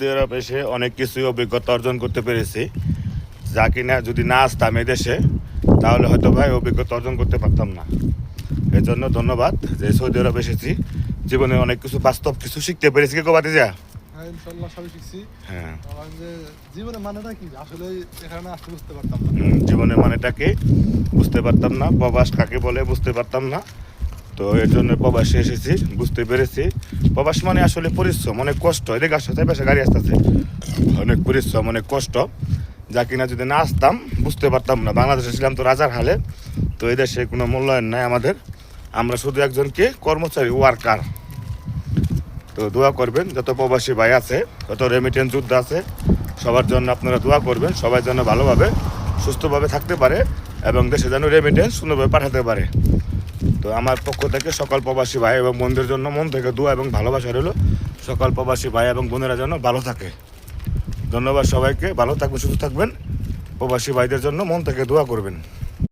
Europe এসে অনেক কিছুই অভিজ্ঞতা অর্জন করতে পেরেছি, যা কিনা যদি না আসতাম এদেশে তাহলে হয়তো ভাই অভিজ্ঞতা অর্জন করতে পারতাম না। এর জন্য ধন্যবাদ যে সৌদি আরব এসেছি, জীবনে অনেক কিছু বাস্তব কিছু শিখতে পেরেছি। কে কোবাতে যা হ্যাঁ, ইনশাল্লাহ সবই শিখছি। হ্যাঁ, আমার যে জীবনের মানেটা কি আসলে এখানে আসতে বুঝতে পারতাম না। জীবনের মানেটাকে বুঝতে পারতাম না, প্রবাস কাকে বলে বুঝতে পারতাম না। তো এর জন্য প্রবাসে এসেছি, বুঝতে পেরেছি প্রবাস মানে আসলে পরিশ্রম, অনেক কষ্ট। এদিকে আসতে পাশে গাড়ি আসতেছে, অনেক পরিশ্রম, অনেক কষ্ট, যা কিনা যদি না আসতাম বুঝতে পারতাম না। বাংলাদেশে ছিলাম তো রাজার হালে, তো এই দেশে কোনো মূল্যায়ন নাই আমাদের। আমরা শুধু একজনকে কর্মচারী, ওয়ার্কার। তো দোয়া করবেন যত প্রবাসী ভাই আছে, যত রেমিটেন্স যোদ্ধা আছে, সবার জন্য আপনারা দোয়া করবেন, সবাই যেন ভালোভাবে সুস্থভাবে থাকতে পারে এবং দেশে যেন রেমিটেন্স সুন্দরভাবে পাঠাতে পারে। তো আমার পক্ষ থেকে সকল প্রবাসী ভাই এবং বোনদের জন্য মন থেকে দোয়া এবং ভালোবাসা রইল। সকল প্রবাসী ভাই এবং বোনেরা যেন ভালো থাকে। ধন্যবাদ সবাইকে, ভালো থাকবেন, সুস্থ থাকবেন। প্রবাসী ভাইদের জন্য মন থেকে দোয়া করবেন।